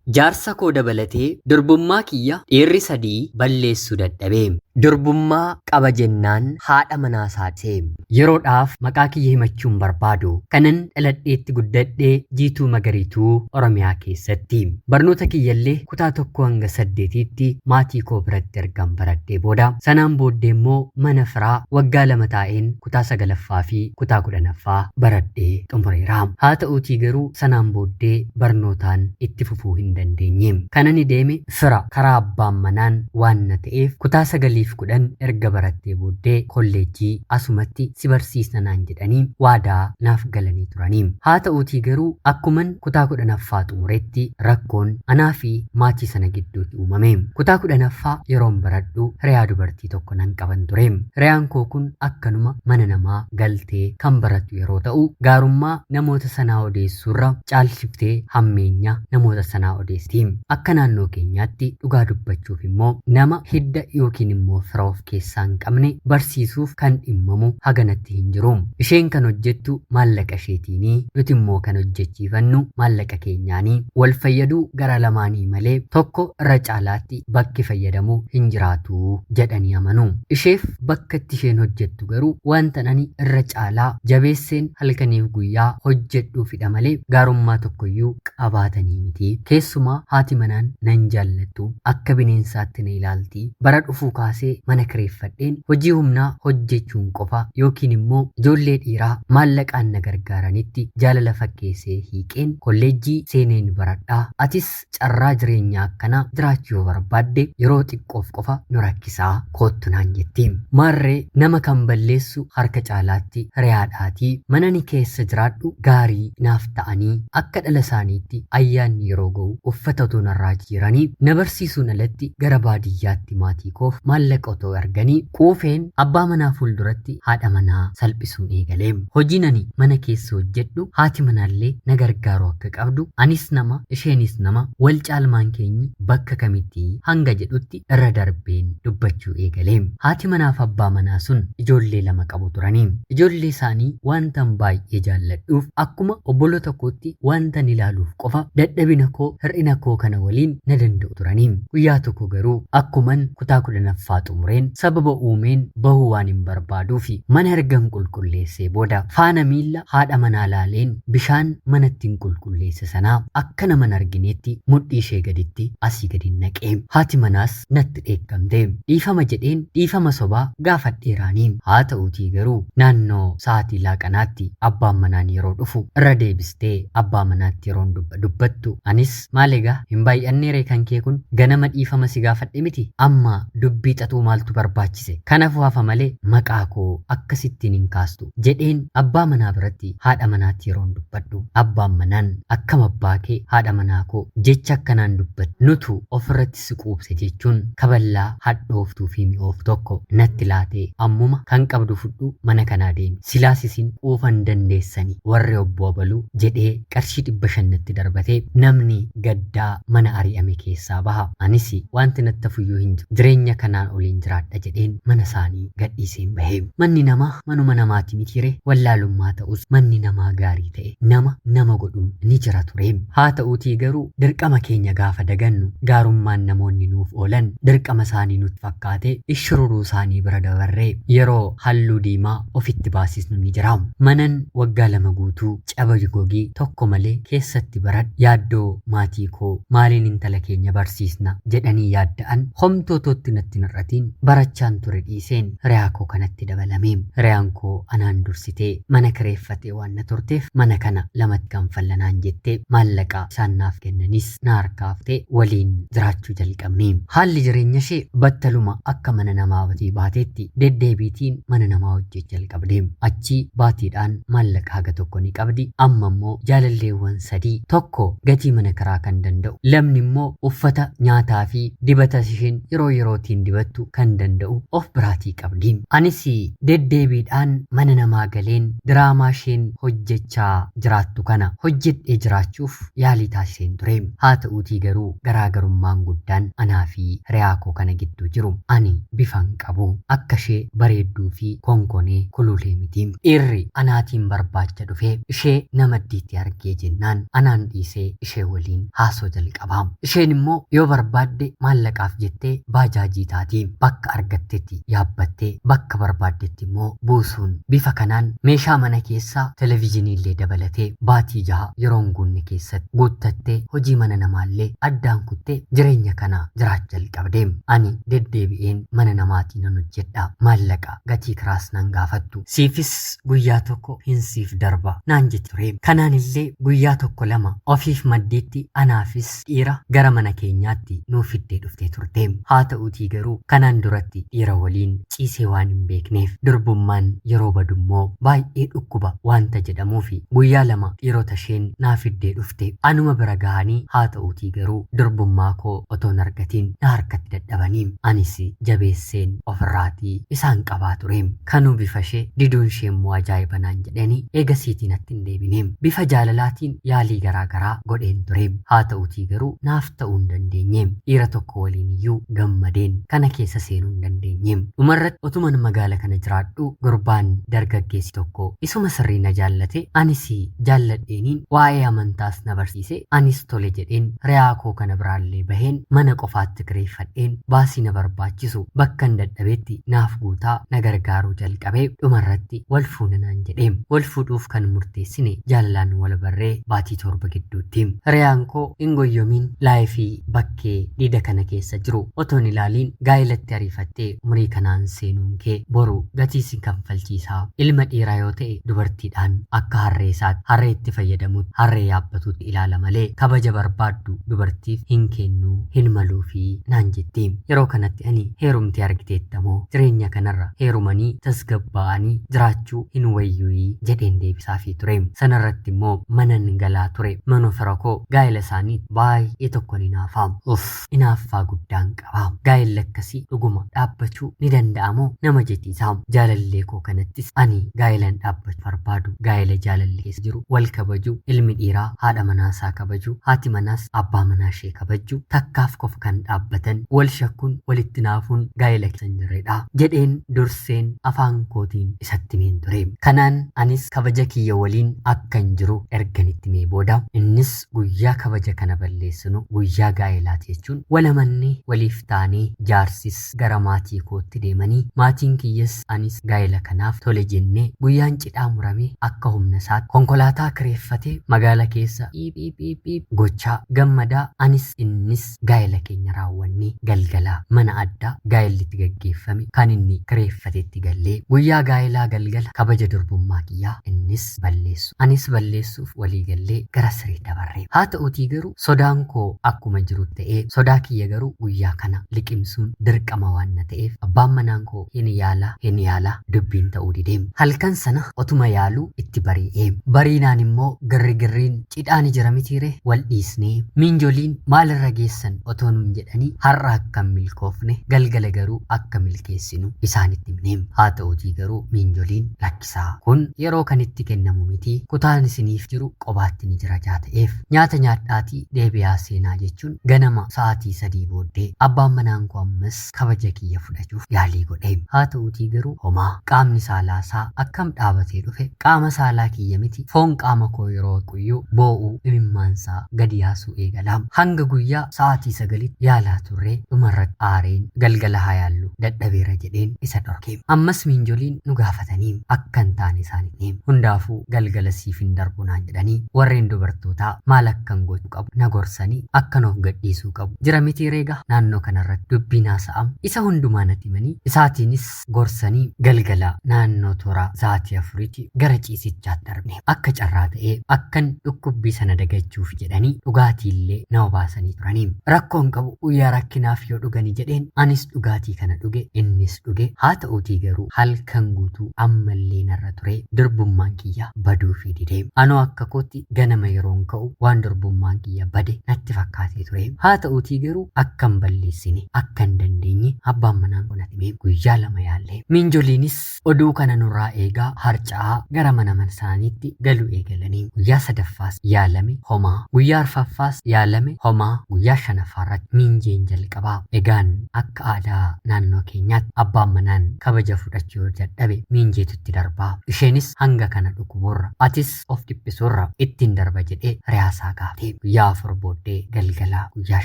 Jaarsa koo dabalatee durbummaa kiyya dhiirri sadii balleessuu dadhabee. Durbummaa qaba jennaan haadha manaa saatee yeroodhaaf maqaa kiyya himachuun barbaadu kanan dhaladheetti guddadhee jiituu magariituu Oromiyaa keessatti barnoota kiyyallee kutaa 1-8tti maatii koo biratti ergan baradhee booda sanaan booddee immoo mana firaa waggaa 2 taa'een kutaa 9ffaa fi kutaa 10ffaa baradhee xumureera. Haa ta'uutii garuu sanaan booddee barnootaan itti fufuu hin dandeenye. Kanani deeme fira karaa abbaan manaan waan na ta'eef kutaa 9 10 erga barattee booddee kolleejjii asumatti si barsiisna naan jedhanii waadaa naaf galanii turanii. Haa ta'uutii garuu akkuman kutaa 10ffaa xumuretti rakkoon anaa fi maatii sana gidduutti uumame. Kutaa 10ffaa yeroon baradhu hiriyaa dubartii tokko nan qaban ture. Hiriyaan koo kun akkanuma mana namaa galtee kan barattu yeroo ta'u gaarummaa namoota sanaa odeessuurra caalchiftee hammeenya namoota sanaa odeesti. Akka naannoo keenyaatti dhugaa dubbachuuf immoo nama hidda yookiin immoo fira of keessaa hin qabne barsiisuuf kan dhimmamu haganatti hin jiru. Isheen kan hojjettu maallaqa isheetiini, nuti immoo kan hojjechiifannu maallaqa keenyaanii. Wal fayyaduu gara lamaanii malee tokko irra caalaatti bakki fayyadamu hin jiraatu jedhanii amanu. Isheef bakka itti isheen hojjettu garuu wanta ani irra caalaa jabeesseen halkaniif guyyaa hojjedhuufidha malee gaarummaa tokkoyyuu qabaatanii miti. Keessumaa haati manaan nan jaallattu akka bineensaatti na ilaalti. Bara dhufuu kaasee mana kireeffadheen hojii humnaa hojjechuun qofa yookiin immoo ijoollee dhiiraa maallaqaan na gargaaranitti jaalala fakkeessee hiiqeen kolleejjii seeneen baradhaa. Atis carraa jireenyaa akkanaa jiraachuu yoo barbaadde yeroo xiqqoof qofa nu rakkisaa koottu naan jetti. Maarree nama kan balleessu harka caalaatti hiriyaadhaatii mana ni keessa jiraadhu gaarii naaf ta'anii akka dhala isaaniitti ayyaanni yeroo ga'u uffata otoo narraa jiiranii na barsiisuun alatti gara baadiyyaatti maatii koof maallaqa otoo arganii quufeen abbaa manaa fuulduratti haadha manaa salphisuun eegalee. Hojiin ani mana keessa hojjedhu haati manaallee na gargaaru akka qabdu anis nama isheenis nama wal caalmaan keenyi bakka kamitti hanga jedhutti irra darbeen dubbachuu eegalee. Haati manaaf abbaa manaa sun ijoollee 2 qabu turanii. Ijoollee isaanii wantan baay'ee jaalladhuuf akkuma obbolota kootti wantan ilaaluuf qofa dadhabina koo hir'ina koo kana waliin na danda'u turanii. Guyyaa tokko garuu akkuman kutaa 10ffaa xumureen sababa uumeen bahuu waan hin barbaaduu fi mana ergan qulqulleessee booda faana miilla haadha manaa laaleen bishaan manatti hin qulqulleesse sanaa akka nama hin argineetti mudhii ishee gaditti asii gadi naqee. Haati manaas natti dheekkamte. Dhiifama jedheen dhiifama sobaa gaafadheeraanii. Haa ta'uutii garuu naannoo sa'aatii laaqanaatti abbaan manaan yeroo dhufu irra deebistee abbaa manaatti yeroon dubbattu anis maal egaa hin baay'anneeree kan kee kun ganama dhiifama si gaafadhe miti amma dubbii xaxuu maaltu barbaachise kanaaf waafa malee maqaa koo akkasittiin hin kaastu jedheen abbaa manaa biratti haadha manaatti yeroon dubbadhu abbaan manaan akkam abbaa kee haadha manaa koo jecha akkanaan dubbadhu nutu ofirratti si quubse jechuun kaballaa hadhooftuu fi mi'oof tokko natti laatee ammuma kan qabdu fudhu mana kanaa deemi silaas isin quufan dandeessanii warri obbo Abaluu jedhee qarshii 500 natti darbatee namni gaddaa mana ari'ame keessaa baha. Anis wanti natti fuyyuu hin jiru jireenya kanaan oliin jiraadha jedheen mana isaanii gadhiiseen bahee. Manni namaa manuma namaati mitiire wallaalummaa ta'us manni namaa gaarii ta'e nama godhum ni jira ture. Haa ta'uutii garuu dirqama keenya gaafa dagannu gaarummaan namoonni nuuf oolan dirqama isaanii nutti fakkaate ishururuu isaanii bira dabarree yeroo halluu diimaa ofitti baasisnu ni jira. Manan waggaa 2 guutuu caba gogii tokko malee keessatti baradhu yaaddoo maatii koo maaliin intala keenya barsiisna jedhanii yaadda'an homtootootti natti nirratiin barachaan ture dhiiseen hiriyaa koo kanatti dabalame. Hiriyaan koo anaan dursitee mana kireeffatee waan na turteef mana kana 2 kanfallanaan jettee maallaqa isaan naaf kennanis na harkaaftee waliin jiraachuu jalqabne. Haalli jireenya ishee battaluma akka mana namaa baateetti deddeebiitiin mana namaa hojjechuu jalqabde. Achi baatiidhaan maallaqa haga tokko ni qabdi. Amma immoo jaalalleewwan 3 tokko gatii mana kiraa kan danda'u lamni immoo uffata nyaataa fi dibata isheen yeroo yerootiin dibattu hubachuu kan danda'u of biraatii qabdi. Anis deddeebiidhaan mana namaa galeen diraamaa isheen hojjechaa jiraattu kana hojjedhee jiraachuuf yaalii taasiseen ture. Haa ta'uutii garuu garaagarummaan guddaan anaa fi hiriyaa koo kana gidduu jiru ani bifan qabu akka ishee bareedduu fi konkonee kululee miti. Dhiirri anaatiin barbaacha dhufee ishee namaddiitti argee jennaan anaan dhiisee ishee waliin haasoo jalqaba. Isheen immoo yoo barbaadde maallaqaaf jettee baajaajii taati bakka argattetti yaabbattee bakka barbaaddetti immoo buusuun bifa kanaan meeshaa mana keessaa televezyiinii illee dabalatee baatii 6 yeroon guunne keessatti guuttattee hojii mana namaallee addaan kuttee jireenya kana jiraachuu jalqabde. Ani deddeebi'een mana namaatii nan hojjedha maallaqa gatii kiraas nan gaafattu siifis guyyaa tokko hin siif darba naan jetti ture. Kanaan illee guyyaa tokko lama ofiif maddiitti anaafis dhiira gara mana keenyaatti nuuf fiddee dhuftee turte. Haa ta'uutii garuu kanaan duratti dhiira waliin ciisee waan hin beekneef durbummaan yeroo badummoo baay'ee dhukkuba wanta jedhamuufi guyyaa 2 dhiirota isheen naaf fiddee dhufte anuma bira gahanii haa ta'uutii garuu durbummaa koo otoo hin argatiin na harkatti dadhabanii anis jabeesseen ofirraatii isaan qabaa ture. Kanuu bifa ishee diduun ishee immoo ajaa'iba naan jedhanii eegasiitiin natti hin deebine. Bifa jaalalaatiin yaalii garaagaraa godheen ture. Haa ta'uutii garuu naaf ta'uu hin dandeenye. Dhiira tokko waliin iyyuu gammadeen kana keessa seenuu hin dandeenye. Dhumarratti otuman magaala kana jiraadhu gurbaan dargaggeessi tokko isuma sirrii na jaallate anis jaalladheeniin waa'ee amantaas na barsiise anis tole jedheen hiriyaa koo kana biraallee baheen mana qofaatti kireeffadheen baasii na barbaachisu bakka hin dadhabetti naaf guutaa na gargaaruu jalqabee dhumarratti wal fuuna naan jedhee wal fuudhuuf kan murteessine jaalalaan wal barree baatii 7 gidduutti. Hiriyaan koo hin goyyoomiin laayifii bakkee diida kana keessa jiru otoon ilaaliin gaa'ilatti ariifattee umurii kanaan seenuun kee boru gatii si kanfalchiisaa. Ilma dhiiraa yoo ta'e dubartiidhaan akka harreesaatti harree itti fayyadamuutti harree yaabbatuutti ilaala malee kabaja barbaaddu dubartiif hin kennu hin maluu fi naan jetti. Yeroo kanatti ani heerumtee argiteettamoo jireenya kanarra heerumanii tasgabbaa'anii jiraachuu hin wayyuu jedheen deebisaafii ture. Sanarratti immoo manan galaa ture. Mana fira koo gaa'ela isaanii baay'ee tokko ni naafamu. Inaaffaa guddaan qaba. Gaa'elli akkasii dhuguma dhaabbachuu ni danda'amoo nama jettiisaa. Jaalallee koo kanattis ani gaa'elan dhaabbachuu barbaadu. Gaa'ela jaalallee keessa jiru wal kabaju ilmi dhiiraa haadha manaasaa kabaju haati manaas abbaa manaa ishee kabaju takkaaf qofa kan dhaabbatan wal shakkuun walitti naafuun gaa'ela keessa hin jirredha jedheen durseen afaan kootiin isatti himeen ture. Kanaan anis kabaja kiyya waliin akkan jiru erganitti mee booda innis guyyaa kabaja kana balleessinu guyyaa gaa'elaati jechuun walamanne waliif taanee jaarsis gara maatii kootti deemanii maatiin kiyyas anis gaa'ela kanaaf tole jennee guyyaan cidhaa murame akka humna isaatti konkolaataa kireeffatee magaala keessa dhiip gochaa gammadaa anis innis gaa'ela keenya raawwannee galgala mana addaa gaa'ellitti gaggeeffame kan inni kireeffatetti gallee guyyaa gaa'elaa galgala kabaja durbummaa kiyyaa innis balleessu anis balleessuuf walii gallee gara siree dabarree. Haa ta'uutii garuu sodaan koo akkuma jiru ta'ee sodaa kiyya garuu guyyaa kana liqimsuun dirqama waan na ta'eef abbaan manaan koo hin yaala dubbiin ta'uu dideem. Halkan sana otuma yaaluu itti bari'ee bariinaan immoo girrigirriin cidhaan jira mitiire wal dhiisnee minjoliin maalirra geessan otoo nuun jedhanii har'a akkam milkoofne galgala garuu akka milkeessinu isaanitti himneem. Haa ta'uutii garuu minjoliin lakkisaa kun yeroo kan itti kennamu miti kutaan isiniif jiru qobaatti ni jira jaa ta'eef nyaata nyaadhaatii deebi'aa seenaa jechuun ganama sa'aatii 3 booddee abbaan manaan koo ammas kabaja kiyya fudhachuuf yaalii godhe. Haa ta'uutii garuu homaa qaamni saalaasaa akkam dhaabatee dhufe qaama saalaa kiyya miti foon qaama koo yeroo quyyuu boo'uu imimmaansaa gadi yaasuu eegalaam. Hanga guyyaa sa'aatii 9 yaalaa turree dhumarratti aareen galgala haa yaallu dadhabeera jedheen isa dhorke. Ammas minjoliin nu gaafatanii akka hin taane isaanii hundaafuu galgala siif hin darbu naan jedhanii warreen dubartootaa maal akkan gochuu qabu na gorsanii akkan of gadhiisuu qabu jira miti reega naannoo kanarratti dubbiin haasa'amu isa hundumaa natti himanii isaatiinis gorsanii galgala naannoo toora sa'aatii 4 gara ciisichaatti darbne akka carraa ta'ee akkan dhukkubbii sana dagachuuf jedhanii dhugaatiillee na obaasanii turanii rakkoon qabu guyyaa rakkinaaf yoo dhuganii jedheen anis dhugaatii kana dhuge innis dhuge. Haa ta'uutii garuu halkan guutuu ammallee narra ture durbummaan kiyya baduu fi didee anoo akka kootti ganama yeroon ka'u waan durbummaan kiyya bade natti fakkaatee ture. Haa ta'uutii garuu akkan balleessine akkan dandeenye dandeenye abbaan manaa kun himee guyyaa lama yaallee minjoliinis oduu kana nurraa eegaa harca'aa gara mana isaaniitti galuu eegalanii guyyaa sadaffaas yaalame homaa guyyaa arfaffaas yaalame homaa guyyaa shanaffaarratti minjeen jalqabaa egaan akka aadaa naannoo keenyaatti abbaan manaan kabaja fudhachuu dadhabe minjeetutti darbaa isheenis hanga kana dhukuburra atis of dhiphisurra ittiin darba jedhee riyaasaa gaafatee guyyaa afur booddee galgalaa guyyaa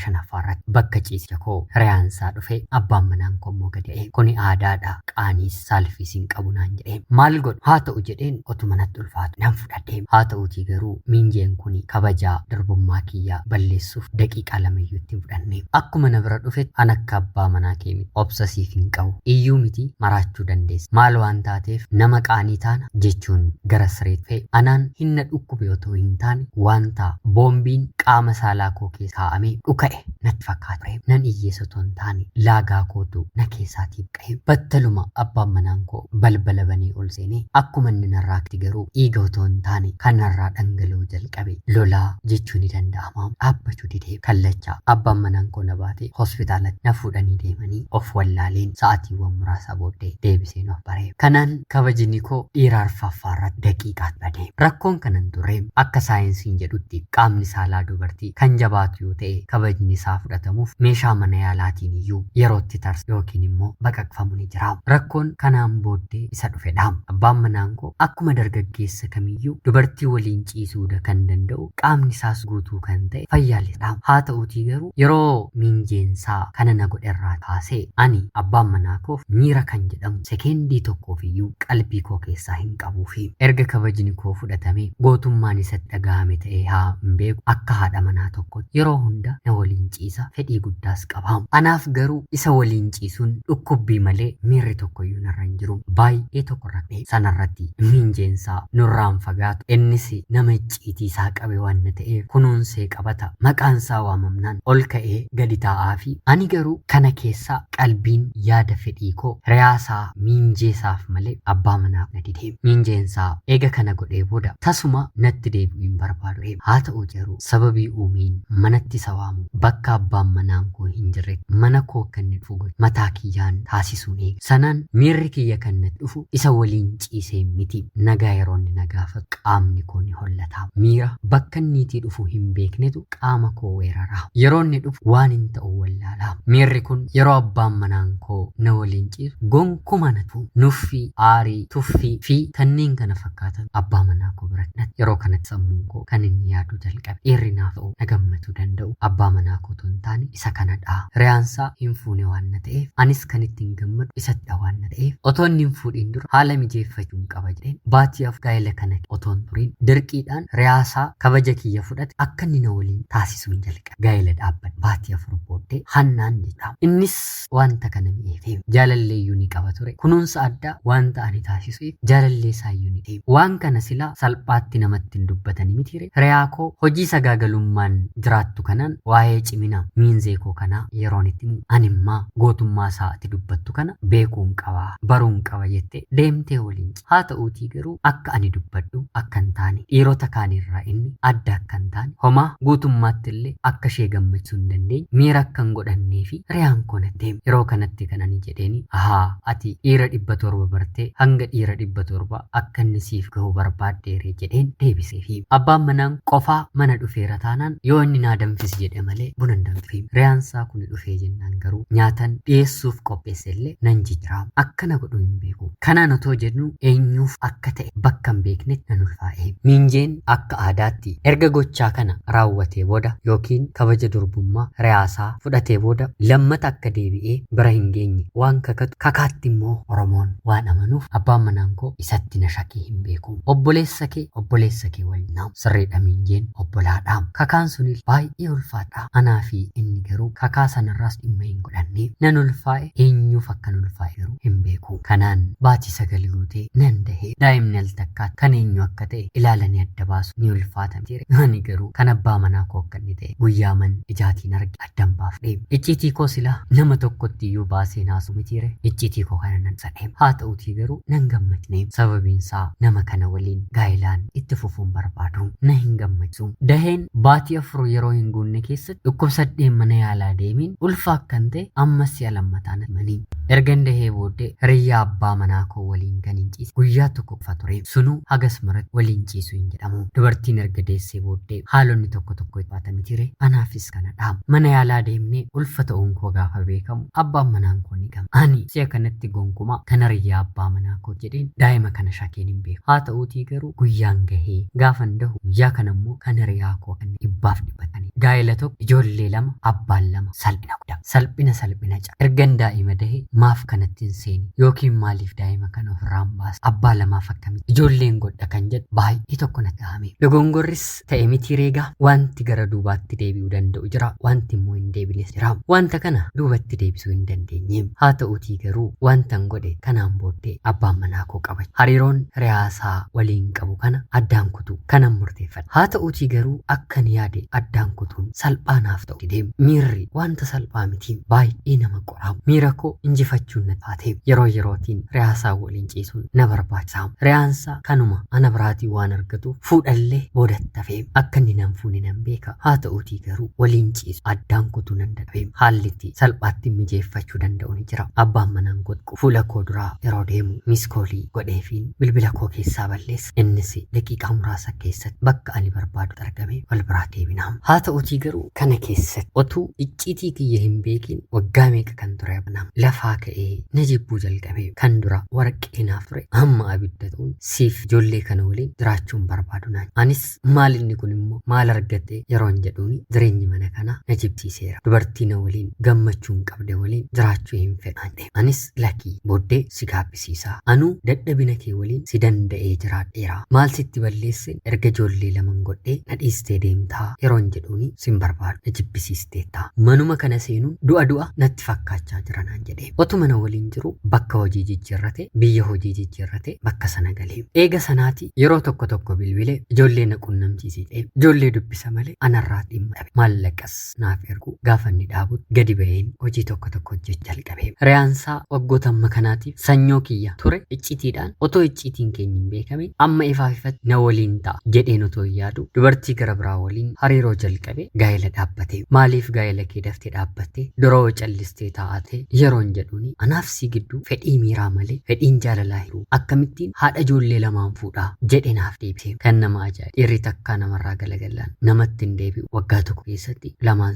shanaffaarratti bakka ciisicha koo riyaansaa dhufe abbaan manaan kommoo gada'ee kuni aadaadha qaaniis saalfiis hin qabu naan jedhee maal godhu haa ta'u jedheen otuma natti ulfaatu nan fudhadhee haa ta'uutii garuu minjeen kuni kabajaa darbummaa kiyyaa balleessuuf daqiiqaa lamayyuu ittiin fudhanne akkuma na bira dhufe an akka abbaa manaa kee miti obsasiif hin qabu iyyuu miti maraachuu dandeessa maal waan taateef nama qaanii taana jechuun gara sireet fe'e anaan hinna dhukkube otoo hin taane wanta boombiin qaama saalaa koo keessa kaa'amee dhuka'e natti fakkaata ture nan iyyeessa otoo hin taane laagaa kootu na keessaatiif qa'e battaluma abbaan manaan koo balbala banee ol seenee akkuma inni narraatti garuu dhiiga otoo hin taane kan narraa dhangala'uu jalqabe lolaa jechuu ni danda'ama dhaabbachuu didee kallachaa abbaan manaan koo na baatee hospitaalatti na fuudhanii deemanii of wallaaleen sa'aatiiwwan muraasa booddee deebiseen of baree kanaan kabajni koo dhiira arfaffaarratti daqiiqaat badee rakkoon kanan turre akka saayinsiin jedhutti qaamni saalaa dubartii kan jabaatu yoo ta'e kabajni isaa fudhatamuuf meeshaa mana yaalaatiin iyyuu yerootti tarsa yookiin immoo baqaqfamu ni jira rakkoon kanaan booddee isa dhufedha abbaan manaan koo akkuma dargaggeessa kamiyyuu dubartii waliin ciisuudha kan danda'u qaamni isaas guutuu kan ta'e fayyaalessadha haa ta'uutii garuu yeroo minjeensaa kana na godherraa kaasee ani abbaan manaa koof miira kan jedhamu sekeendii tokkoof iyyuu qalbii koo keessaa hin qabuufi erga kabajni koo fudhatame gootummaan isatti dhagahame ta'ee haa hin beeku akka haadha manaa tokkotti yeroo hunda na waliin ciisa fedhii guddaas qaba anaaf garuu isa waliin ciisuun dhukkubbii malee miirri tokkoyyuu narra hin jiru baay'ee tokko rakkee sanarratti minjeensaa nurraan fagaatu innis nama icciitii isaa qabe waan ta'eef kunuunsee qabata maqaansaa waamamnaan ol ka'ee gadi taa'aa fi ani garuu kana keessaa qalbiin yaada fedhii koo riyaasaa minjeesaaf malee abbaa manaa na didee minjeensaa eega kana godhee booda tasuma natti deebi'uu hin barbaadu haa ta'u garuu sababii uumiin manatti isa waamu bakka abbaan manaan koo hin jirretti mana koo kan inni dhufu mataa kiyyaan taasisuun eega sanaan miirri kiyya kan natti dhufu isa waliin ciisee miti nagaa yeroonni na gaafatu qaamni koo ni hollataa miira bakka inniitii dhufu hin beeknetu qaama koo weeraraa yeroo inni dhufu waan hin ta'u wallaalaa miirri kun yeroo abbaan manaan koo na waliin ciisu gonkuma natu nuffii aarii tuffii fi kanneen kana fakkaatan abbaa manaa koo biratti yeroo kanatti sammuun koo kan inni yaadu jalqabe dhiirri naaf ta'u na gammachuu danda'u abbaa manaa koo otoo hin taane isa kanadha riyaansaa hin fuune waan na ta'eef anis kan ittiin gammadu isadha waan na ta'eef otoo inni hin fuudhiin dura haala mijeeffachuun qaba jedheen baatiyaaf gaa'ela kana otoo hin turiin dirqiidhaan riyaasaa kabaja kiyya fudhate akka inni na waliin taasisuun jalqabe gaa'ela dhaabban baatii afur booddee hannaan jedhama innis wanta kana mi'eefeef jaalalleeyyuu ni qaba ture kunuunsa addaa wanta ani taasisuuf jaalallee isaayyuu ni ta'e waan kana silaa salphaatti namatti hin dubbatanii mitiire riyaa koo hojii sagaagalummaan jiraattu kanaan waa'ee cimina miinzee koo kanaa yeroon itti himu animmaa gootummaa isaatti dubbattu kana beekuun qaba baruun qaba jettee deemtee waliin haa ta'uutii garuu akka ani dubbadhu akka hin taane dhiirota kaanirraa inni adda akka hin taane homaa guutummaatti illee akka ishee gammachuu hin dandeenye miira akka hin godhannee fi riyaan koo natti deeme yeroo kanatti kan ani jedheeni ahaa ati dhiira 700 bartee hanga dhiira 700 akka inni siif gahu barbaaddeere jedheen deebisee fi abbaan manaan qofaa mana dhufeera taanaan yoo inni naa danfis jedhe malee buna hin danfiin riyaansaa kun dhufee jennaan garuu nyaatan dhiyeessuuf qopheesse illee nan jijjiiraam akkana godhu hin beeku kanaan otoo jennu eenyuuf akka ta'e bakka hin beeknetti nan ulfaa'e minjeen akka aadaatti erga gochaa kana raawwatee booda yookiin kabaja durbummaa riyaasaa fudhatee booda lammata akka deebi'ee bira hin geenye waan kakatu kakaatti immoo oromoon waan amanuuf abbaan manaan koo isatti na shakkii hin beeku obboleessa kee waliin naamu sirriidha minjeen obbolaadhaam kakaan sunis baay'ee ulfaadha anaa fi inni garuu kakaa sanarraas dhimma hin godhanne nan ulfaa'e eenyuuf akkan ulfaa'e garuu hin beeku kanaan baatii 9 guutee nan dahee daa'imni al takkaat kan eenyu akka ta'e ilaalanii adda baasu ni ulfaata jire ani garuu kan abbaa manaa koo akka inni ta'e guyyaa man ijaatiin arge addan baafdhe icciitii koo silaa nama tokkotti iyyuu baasee naasu mitiire icciitii koo kana nan sadheem haa ta'uutii garuu nan gammadne sababiinsaa nama kana waliin gaa'ilaan itti fufuun barbaadu na hin gammachiisu daheen baatii 4 yeroo hin guunne keessatti dhukkubsadheen mana yaalaa deemiin ulfa akkan ta'e ammas si'a lammataan manii. Erga ndahee booddee hiriyyaa abbaa manaa koo waliin kan hin ciise guyyaa tokko qofa ture. Sunuu hagas maratti waliin ciisu hin jedhamu. Dubartiin erga deessee booddee haalonni tokko tokko itti mitire anaafis kana dhaama. Mana yaalaa deemnee ulfa ta'uun koo gaafa beekamu abbaan manaan koo ni gama. Ani si'a kanatti gonkumaa kan hiriyyaa abbaa manaa koo jedheen daa'ima kana shakkeen hin beeku. Haa ta'uutii garuu guyyaan gahee gaafan dahu guyyaa kanammoo kan hiriyaa koo kan dhibbaaf dhibbatanii. Gaa'ela tokko ijoollee lama abbaan lama salphina guddaa. Salphina caala. Ergan daa'ima dahee maaf kanatti hin seeni yookiin maaliif daa'ima kana ofirraan baasa abbaa lamaaf akkamitti ijoolleen godha kan jedhu baay'ee tokko natti dhahame. Dogongorris ta'e miti reegaa wanti gara duubaatti deebi'uu danda'u jira wanti immoo hin deebines jira. Wanta kana duubatti deebisuu hin dandeenyeem. Haa ta'uutii garuu wantan godhe kanaan booddee abbaan manaa koo qabache. Hariiroon hiriyaasaa waliin qabu kana addaan kutuu kanan murteeffadhe. Haa ta'uutii garuu akkan yaade addaan kutuun salphaanaaf ta'u deemu. Miirri wanta salphaa miti baay'ee nama qoraamu. Miira koo injifachuun na taatee yeroo yerootiin hiriyaasaa waliin ciisuun na barbaachisaa. Hiriyaansaa kanuma ana biraatii waan argatuuf fuudhallee boodattafee akka inni nan fuune nan beeka. Haa ta'uutii garuu waliin ciisu addaan kutuu nan dadhabee haallitti salphaatti mijeeffachuu danda'u ni jira. Abbaan manaan godhu fuula koo duraa yeroo deemu miskoolii godheefiin bilbila koo keessaa balleessa. Innis daqiiqaa muraasa keessatti bakka ani barbaadu argame wal biraa deebinaa. Haa ta'uutii garuu kana keessatti otuu icciitii kiyya hin beekin waggaa meeqa kan ture abnam lafaa ka'ee na jibbuu jalqabee kan dura warqee naaf ture amma abidda ta'uun siif ijoollee kana waliin jiraachuun barbaadu naan. Anis maal inni kun immoo maal argate yeroon jedhuuni jireenyi mana kana na jibsiiseera. Dubartii na waliin gammachuun qabde waliin jiraachuu hin fedhaan. Anis lakii booddee si gaabbisiisaa. Anuu dadhabina kee waliin si danda'ee jiraadheera. Maal sitti balleesse erga ijoollee laman godhee na dhiistee deemtaa yeroon jedhuuni sin barbaadu na jibbisiisteetta. Manuma kana seenuun du'a natti fakkaachaa jira naan jedhee. Otuma na waliin jiru bakka hojii jijjiirrate biyya hojii jijjiirrate bakka sana galee. Eega sanaati yeroo tokko bilbilee ijoollee na qunnamsiisee ijoollee dubbisa malee anarraa dhimma dhabe. Maallaqas naaf ergu gaafa inni dhaabutti gadi ba'een hojii tokko hojjechuu jalqabe. Hiriyaansaa waggoota amma kanaatiif sanyoo kiyya ture iccitiidhaan otoo iccitiin keenya hin beekamin amma ifaaf ifatti na waliin ta'a jedheen otoo yaadu dubartii gara biraa waliin hariiroo jalqabe gaa'ela dhaabbate. Maaliif gaa'ela kee daftee dhaabbatte duroo callistee taa'ate yeroon jedhuuni anaaf si gidduu fedhii miiraa malee fedhiin jaalalaa hiru akkamittiin haadha ijoollee lamaan fuudhaa jedhe naaf deebise. Kan nama ajaa'ibu dhiirri takkaa namarraa galagalaan namatti hin deebi'u waggaa tokko keessatti lamaan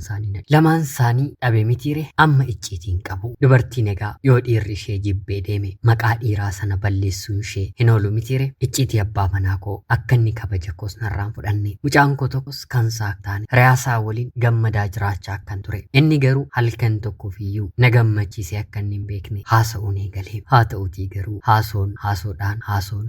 isaanii dhabe mitiire amma icciitiin qabu. Dubartiin egaa yoo dhiirri ishee jibbee deeme maqaa dhiiraa sana balleessuun ishee hin oolu mitiire icciitii abbaa manaa koo akka inni kabaja koos narraan fudhanne mucaan koo tokkos kan saaktaane hiriyaasaa waliin gammadaa jiraachaa akkan ture. Inni garuu halkan tokkoof iyyuu na gammachiisee akka inni hin beekne haasa'uun eegalee. Haa ta'uutii garuu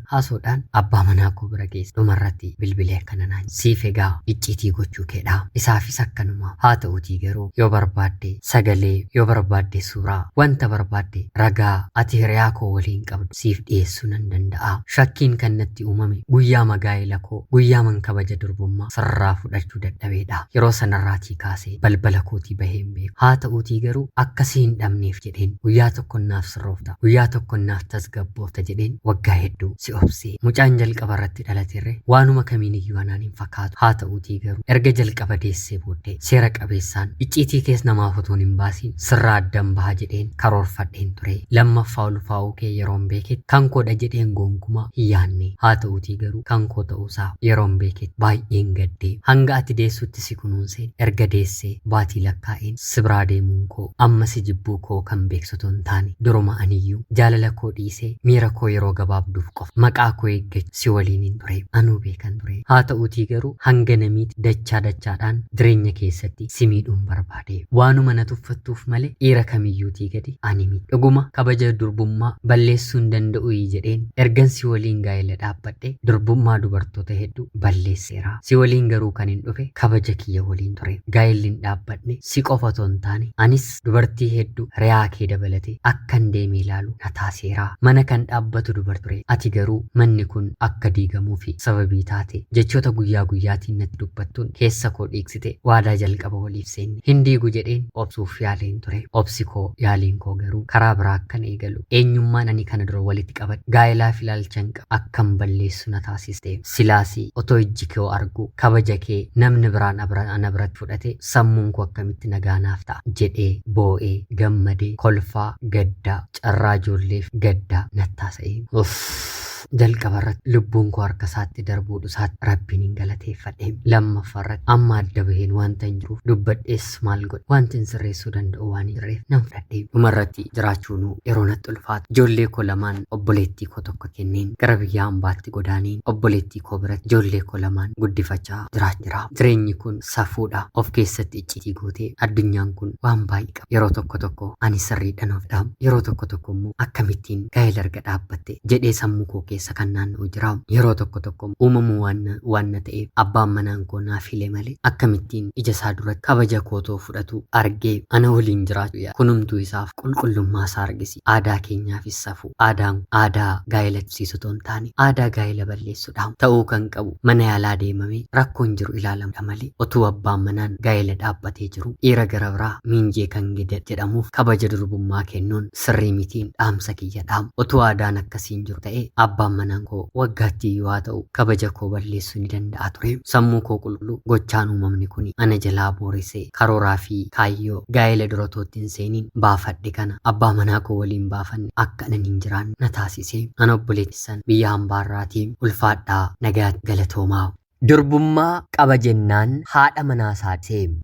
haasoodhaan abbaa manaa koo bira geesse. Dhumarratti bilbilee akkana naan siif egaa icciitii gochuu keedhaa isaafis akkanuma. Haa ta'uutii garuu yoo barbaadde sagalee yoo barbaadde suuraa wanta barbaadde ragaa ati hiriyaa koo waliin qabdu siif dhiyeessuu nan danda'a. Shakkiin kan natti uumame guyyaa magaa'ela koo guyyaa man kabaja durbummaa sirraa fudhachuu dadhabeedha. Yeroo sanarraatii kaasee balbala kootii bahee hin beeku. Haa ta'uutii garuu akkasii hin dhabneef jedheen guyyaa tokko naaf sirroofta guyyaa tokko naaf tasgabboofta jedheen waggaa hedduu si obsee. Mucaan jalqaba irratti dhalaterre waanuma kamiiniyyuu anaan hin fakkaatu. Haa ta'uutii garuu erga jalqaba deessee booddee seera qabeessaan icciitii kees namaaf otoo hin baasiin sirraa addan baha jedheen karoorfadheen ture. Lammaffaa ulfaa'uu kee yeroon beeketti kan koodha jedheen gonkumaa hin yaanne. Haa ta'uutii garuu kan koo ta'uusaa yeroon beeketti baay'een gaddee hanga ati deessutti si kunuunseen erga deessee baatii lakkaa'een si biraa deemuun koo amma si jibbuu koo kan beeksotu hin taane duruma aniyyuu jaalala koo dhiisee miira koo yeroo gabaabduuf qofa maqaa koo eeggachu si waliin hin ture anuu beekan ture. Haa ta'uutii garuu hanga namiitti dachaadhaan jireenya keessatti si miidhuun barbaade waanuma na tuffattuuf malee dhiira kamiyyuutii gadi ani miti. Dhuguma kabaja durbummaa balleessuu hin danda'u jedheen ergan si waliin gaa'ela dhaabbadhe durbummaa dubartoota hedduu balleesseera. Si waliin garuu kan hin dhufe kabaja kiyya waliin ture. Gaa'elli hin dhaabbadne si qofa otoo hin taane anis dubartii hedduu hiriyaa kee dabalate akkan deemee ilaalu na taasiseera. Mana kan dhaabbatu dubar ture. Ati garuu manni kun akka diigamuu fi sababii taate jechoota guyyaa guyyaatiin natti dubbattuun keessa koo dhiigsite waadaa jalqaba waliif seenne hin diigu jedheen obsuuf yaaleen ture. Obsi koo yaaliin koo garuu karaa biraa akkan eegalu eenyummaan ani kana dura walitti qabadhe gaa'elaaf ilaalchan akkan balleessu na taasiste. Silaasii otoo ijji koo argu kabaja kee namni biraan ana biratti fudhate sammuun koo akkamitti nagaanaaf ta'a jedhee boo'ee gammadee kolfaa gaddaa carraa ijoolleef gaddaa nattaasa'ee jalqabarratti lubbuun koo harka isaatti darbuudhu isaatti rabbiin hin galateeffadhe. Lammaffaarratti amma adda baheen wanta hin jiruuf dubbadhees maal godhe wanti hin sirreessuu danda'u waan hin jirreef nan fudhadhe. Dhumarratti jiraachuun yeroo natti ulfaatu ijoollee koo lamaan obboleettii koo tokko kenneen gara biyya hambaatti godaaniin obboleettii koo biratti ijoollee koo lamaan guddifachaa jiraachira. Jireenyi kun safuudha of keessatti iccitii gootee addunyaan kun waan baay'ee qaba. Yeroo tokko ani sirriidhaan of dhaamu yeroo tokko immoo akkamittiin gaa'ela erga dhaabbatte jedhee sammuu koo keessa kan naanna'u jira. Yeroo tokko uumamuu waan ta'eef abbaan manaan koo naaf hile malee akkamittiin ija isaa duratti kabaja kootoo fudhatu argee ana waliin jiraatu kunumtuu isaaf qulqullummaa isaa argisi. Aadaa keenyaafis safu aadaa gaa'ela tusiisutu hin taane aadaa gaa'ela balleessuudha ta'uu kan qabu mana yaalaa deemamee rakkoon jiru ilaalamudha malee otuu abbaan manaan gaa'ela dhaabbatee jiru dhiira gara biraa miinjee kan jedhamuuf kabaja durbummaa kennuun sirrii mitiin dhaamsa kiyya dhaamu. Otuu aadaan akkasiin jiru ta'e abbaan manaan koo waggaatti yoo ta'u kabaja koo balleessuu ni danda'a ture. Sammuu koo qulqulluu gochaan uumamni kun ana jalaa booresee karooraa fi kaayyoo gaa'ela duratootti hin seeniin baafadhe kana abbaa manaa koo waliin baafanne akka anan hin jiraanne na taasise. Ana obboleettisan biyya hambaarraatiin ulfaadhaa nagaa galatoomaa. Durbummaa qaba jennaan haadha manaasaa seem.